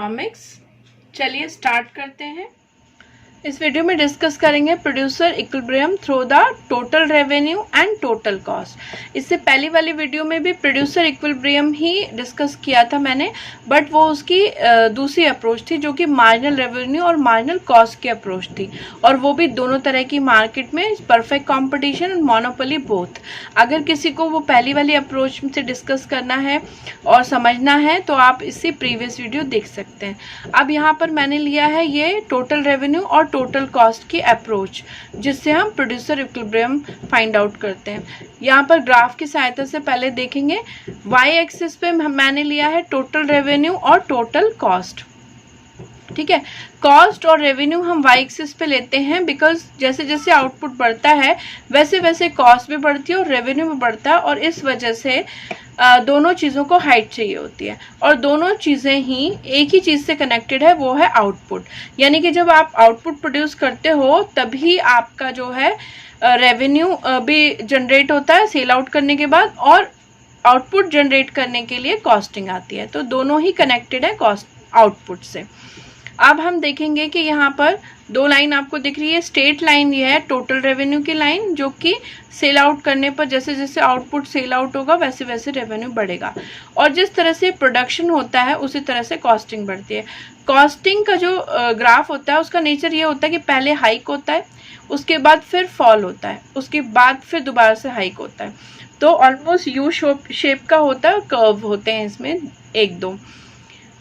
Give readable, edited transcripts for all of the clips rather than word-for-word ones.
Economics. चलिए start करते हैं। इस वीडियो में डिस्कस करेंगे producer equilibrium through the total revenue and total cost. इससे पहली वाली वीडियो में भी प्रोड्यूसर इक्विलिब्रियम ही डिस्कस किया था मैंने, बट वो उसकी दूसरी अप्रोच थी जो कि मार्जिनल रेवेन्यू और मार्जिनल कॉस्ट की अप्रोच थी, और वो भी दोनों तरह की मार्केट में परफेक्ट कंपटीशन और मोनोपोली बोथ। अगर किसी को वो पहली वाली अप्रोच से डिस्कस करना है और समझना है तो आप इससे प्रीवियस वीडियो देख सकते हैं। अब यहाँ पर मैंने लिया है ये टोटल रेवेन्यू और टोटल कॉस्ट की अप्रोच, जिससे हम प्रोड्यूसर इक्विलिब्रियम फाइंड आउट करते हैं। यहाँ पर ग्राफ की सहायता से पहले देखेंगे। वाई एक्सिस पे मैंने लिया है टोटल रेवेन्यू और टोटल कॉस्ट। ठीक है, कॉस्ट और रेवेन्यू हम वाई एक्सिस पे लेते हैं बिकॉज जैसे जैसे आउटपुट बढ़ता है वैसे वैसे कॉस्ट भी बढ़ती है और रेवेन्यू भी बढ़ता है, और इस वजह से दोनों चीज़ों को हाइट चाहिए होती है, और दोनों चीज़ें ही एक ही चीज़ से कनेक्टेड है, वो है आउटपुट। यानी कि जब आप आउटपुट प्रोड्यूस करते हो तभी आपका जो है रेवेन्यू भी जनरेट होता है सेल आउट करने के बाद, और आउटपुट जनरेट करने के लिए कॉस्टिंग आती है। तो दोनों ही कनेक्टेड है कॉस्ट आउटपुट से। अब हम देखेंगे कि यहाँ पर दो लाइन आपको दिख रही है। स्ट्रेट लाइन ये है टोटल रेवेन्यू की लाइन, जो कि सेल आउट करने पर जैसे जैसे आउटपुट सेल आउट होगा वैसे वैसे रेवेन्यू बढ़ेगा, और जिस तरह से प्रोडक्शन होता है उसी तरह से कॉस्टिंग बढ़ती है। कॉस्टिंग का जो ग्राफ होता है उसका नेचर ये होता है कि पहले हाइक होता है, उसके बाद फिर फॉल होता है, उसके बाद फिर दोबारा से हाइक होता है। तो ऑलमोस्ट यू शेप का होता है, कर्व होते हैं इसमें एक दो।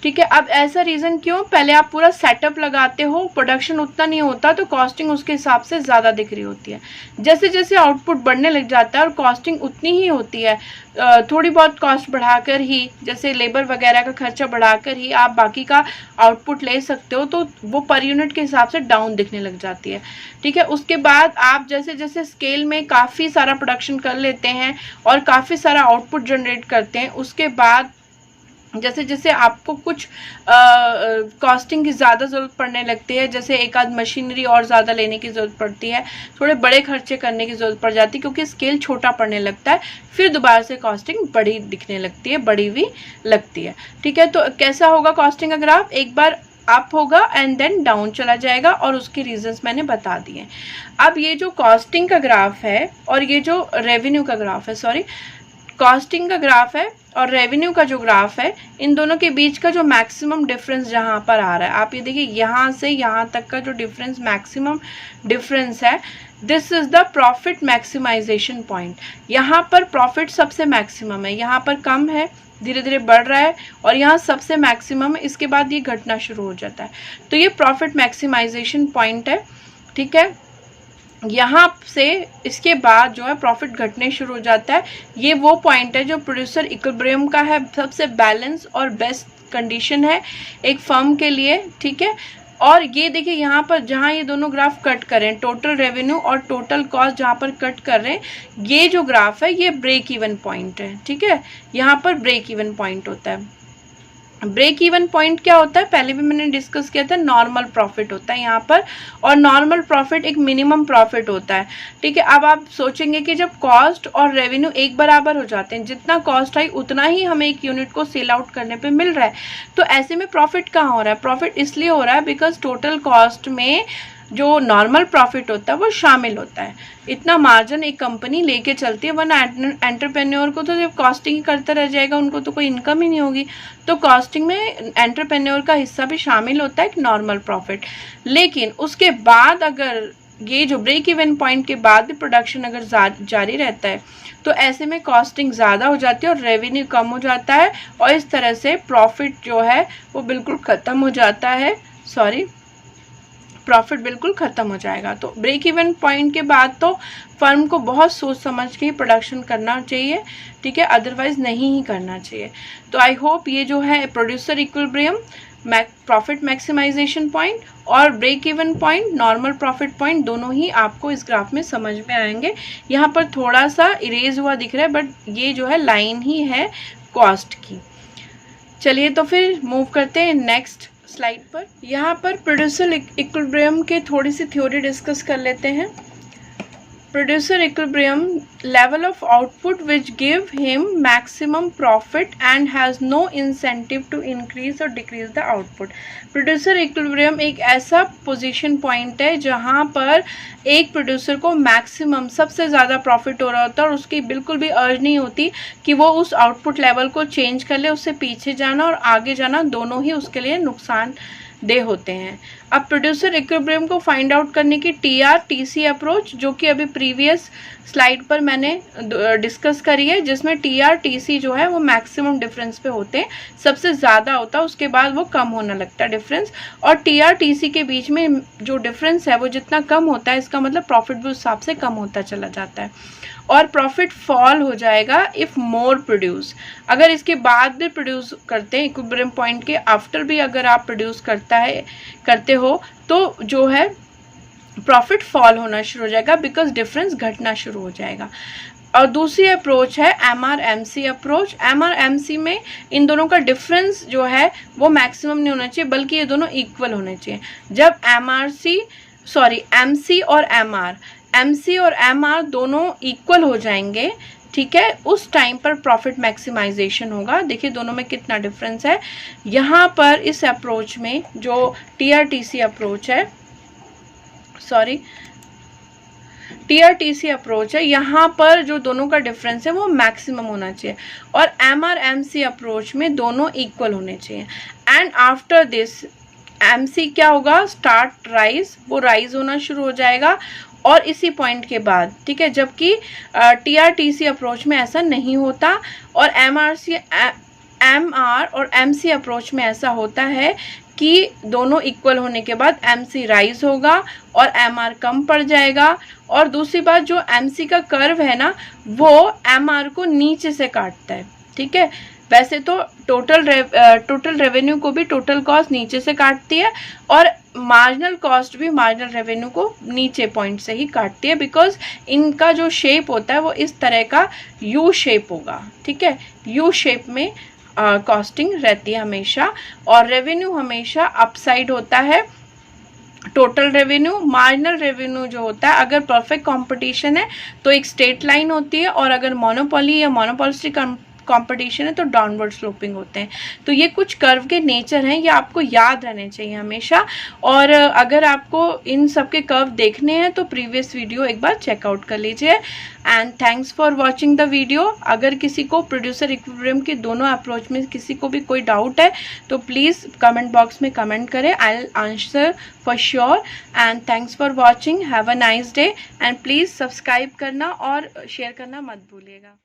ठीक है, अब ऐसा रीज़न क्यों? पहले आप पूरा सेटअप लगाते हो, प्रोडक्शन उतना नहीं होता तो कॉस्टिंग उसके हिसाब से ज़्यादा दिख रही होती है। जैसे जैसे आउटपुट बढ़ने लग जाता है और कॉस्टिंग उतनी ही होती है, थोड़ी बहुत कॉस्ट बढ़ाकर ही, जैसे लेबर वगैरह का खर्चा बढ़ाकर ही आप बाकी का आउटपुट ले सकते हो, तो वो पर यूनिट के हिसाब से डाउन दिखने लग जाती है। ठीक है, उसके बाद आप जैसे जैसे स्केल में काफ़ी सारा प्रोडक्शन कर लेते हैं और काफ़ी सारा आउटपुट जनरेट करते हैं, उसके बाद जैसे जैसे आपको कुछ कॉस्टिंग की ज़्यादा ज़रूरत पड़ने लगती है, जैसे एक आध मशीनरी और ज़्यादा लेने की ज़रूरत पड़ती है, थोड़े बड़े खर्चे करने की ज़रूरत पड़ जाती है क्योंकि स्केल छोटा पड़ने लगता है, फिर दोबारा से कॉस्टिंग बड़ी दिखने लगती है, बड़ी भी लगती है। ठीक है, तो कैसा होगा कॉस्टिंग का ग्राफ? एक बार अप होगा एंड देन डाउन चला जाएगा, और उसके रीजंस मैंने बता दिए। अब ये जो कॉस्टिंग का ग्राफ है और ये जो रेवेन्यू का ग्राफ है, सॉरी, कॉस्टिंग का ग्राफ है और रेवेन्यू का जो ग्राफ है, इन दोनों के बीच का जो मैक्सिमम डिफरेंस जहाँ पर आ रहा है, आप ये देखिए यहाँ से यहाँ तक का जो डिफरेंस, मैक्सिमम डिफरेंस है, this is the profit maximisation point. यहाँ पर प्रॉफिट सबसे मैक्सिमम है, यहाँ पर कम है, धीरे धीरे बढ़ रहा है, और यहाँ सबसे मैक्सिमम है, इसके बाद ये घटना शुरू हो जाता है। तो ये प्रॉफिट मैक्सिमाइजेशन पॉइंट है। ठीक है, यहाँ से इसके बाद जो है प्रॉफिट घटने शुरू हो जाता है। ये वो पॉइंट है जो प्रोड्यूसर इक्विलिब्रियम का है, सबसे बैलेंस और बेस्ट कंडीशन है एक फर्म के लिए। ठीक है, और ये देखिए यहाँ पर जहाँ ये दोनों ग्राफ कट करें, टोटल रेवेन्यू और टोटल कॉस्ट जहाँ पर कट कर रहे हैं, ये जो ग्राफ है ये ब्रेक इवन पॉइंट है। ठीक है, यहाँ पर ब्रेक इवन पॉइंट होता है। ब्रेक इवन पॉइंट क्या होता है? पहले भी मैंने डिस्कस किया था, नॉर्मल प्रॉफिट होता है यहाँ पर, और नॉर्मल प्रॉफिट एक मिनिमम प्रॉफिट होता है। ठीक है, अब आप सोचेंगे कि जब कॉस्ट और रेवेन्यू एक बराबर हो जाते हैं, जितना कॉस्ट आई उतना ही हमें एक यूनिट को सेल आउट करने पे मिल रहा है, तो ऐसे में प्रॉफिट कहाँ हो रहा है? प्रॉफिट इसलिए हो रहा है बिकॉज टोटल कॉस्ट में जो नॉर्मल प्रॉफिट होता है वो शामिल होता है। इतना मार्जिन एक कंपनी लेके चलती है, वरना एंटरप्रेन्योर को तो जब कॉस्टिंग करता रह जाएगा उनको तो कोई इनकम ही नहीं होगी। तो कॉस्टिंग में एंटरप्रेन्योर का हिस्सा भी शामिल होता है, एक नॉर्मल प्रॉफिट। लेकिन उसके बाद अगर ये जो ब्रेक इवन पॉइंट के बाद भी प्रोडक्शन अगर जारी रहता है तो ऐसे में कॉस्टिंग ज़्यादा हो जाती है और रेवेन्यू कम हो जाता है, और इस तरह से प्रॉफिट जो है वो बिल्कुल ख़त्म हो जाता है। प्रॉफिट बिल्कुल ख़त्म हो जाएगा। तो ब्रेक इवन पॉइंट के बाद तो फर्म को बहुत सोच समझ के ही प्रोडक्शन करना चाहिए। ठीक है, अदरवाइज नहीं ही करना चाहिए। तो आई होप ये जो है producer equilibrium, profit maximisation point और break even point, normal profit point, दोनों ही आपको इस ग्राफ में समझ में आएंगे। यहाँ पर थोड़ा सा इरेज हुआ दिख रहा है, बट ये जो है लाइन ही है कॉस्ट की। चलिए तो फिर मूव करते हैं नेक्स्ट स्लाइड पर। यहाँ पर प्रोड्यूसर इक्विलिब्रियम के थोड़ी सी थ्योरी डिस्कस कर लेते हैं। producer equilibrium level of output which give him maximum profit and has no incentive to increase or decrease the output. Producer equilibrium एक ऐसा पोजीशन पॉइंट है जहां पर एक प्रोड्यूसर को मैक्सिमम सबसे ज़्यादा प्रॉफिट हो रहा होता है और उसकी बिल्कुल भी अर्ज नहीं होती कि वो उस आउटपुट लेवल को चेंज कर ले, उससे पीछे जाना और आगे जाना दोनों ही उसके लिए नुकसान दे होते हैं। अब प्रोड्यूसर इक्विलिब्रियम को फाइंड आउट करने की TR-TC अप्रोच, जो कि अभी प्रीवियस स्लाइड पर मैंने डिस्कस करी है, जिसमें TR-TC जो है वो मैक्सिमम डिफरेंस पे होते हैं, सबसे ज़्यादा होता है, उसके बाद वो कम होने लगता है डिफरेंस। और TR-TC के बीच में जो डिफरेंस है वो जितना कम होता है, इसका मतलब प्रॉफिट भी उस हिसाब से कम होता चला जाता है और प्रॉफिट फॉल हो जाएगा इफ़ मोर प्रोड्यूस। अगर इसके बाद भी प्रोड्यूस करते हैं, इक्विलिब्रियम पॉइंट के आफ्टर भी अगर आप प्रोड्यूस करते हो तो जो है प्रॉफिट फॉल होना शुरू हो जाएगा, बिकॉज डिफरेंस घटना शुरू हो जाएगा। और दूसरी अप्रोच है MR-MC अप्रोच। MR-MC में इन दोनों का डिफरेंस जो है वो मैक्सिमम नहीं होना चाहिए, बल्कि ये दोनों इक्वल होने चाहिए। जब MC और MR दोनों इक्वल हो जाएंगे, ठीक है, उस टाइम पर प्रॉफिट मैक्सिमाइजेशन होगा। देखिए दोनों में कितना डिफरेंस है। यहाँ पर इस अप्रोच में जो TR-TC अप्रोच है, TR-TC अप्रोच है, यहाँ पर जो दोनों का डिफरेंस है वो मैक्सिमम होना चाहिए और MR-MC अप्रोच में दोनों इक्वल होने चाहिए। एंड आफ्टर दिस MC क्या होगा, स्टार्ट राइज, वो राइज होना शुरू हो जाएगा और इसी पॉइंट के बाद, ठीक है, जबकि TR-TC अप्रोच में ऐसा नहीं होता और MR और MC अप्रोच में ऐसा होता है कि दोनों इक्वल होने के बाद MC राइज होगा और MR कम पड़ जाएगा। और दूसरी बात, जो MC का कर्व है ना, वो MR को नीचे से काटता है, ठीक है। वैसे तो टोटल रेवेन्यू को भी टोटल कॉस्ट नीचे से काटती है और मार्जिनल कॉस्ट भी मार्जिनल रेवेन्यू को नीचे पॉइंट से ही काटती है, बिकॉज इनका जो शेप होता है वो इस तरह का यू शेप होगा, ठीक है। यू शेप में कॉस्टिंग रहती है हमेशा और रेवेन्यू हमेशा अपसाइड होता है। टोटल रेवेन्यू, मार्जिनल रेवेन्यू जो होता है, अगर परफेक्ट कंपटीशन है तो एक स्ट्रेट लाइन होती है और अगर मोनोपोली या मोनोपोलिस्टिक कंपटीशन है तो डाउनवर्ड स्लोपिंग होते हैं। तो ये कुछ कर्व के नेचर हैं, ये आपको याद रहने चाहिए हमेशा। और अगर आपको इन सब के कर्व देखने हैं तो प्रीवियस वीडियो एक बार चेकआउट कर लीजिए। And thanks for watching the video. अगर किसी को प्रोड्यूसर इक्विलिब्रियम के दोनों अप्रोच में किसी को भी कोई डाउट है तो प्लीज़ कमेंट बॉक्स में कमेंट करें, I will answer for sure. And thanks for watching, have a nice day and please subscribe करना और शेयर करना मत भूलिएगा।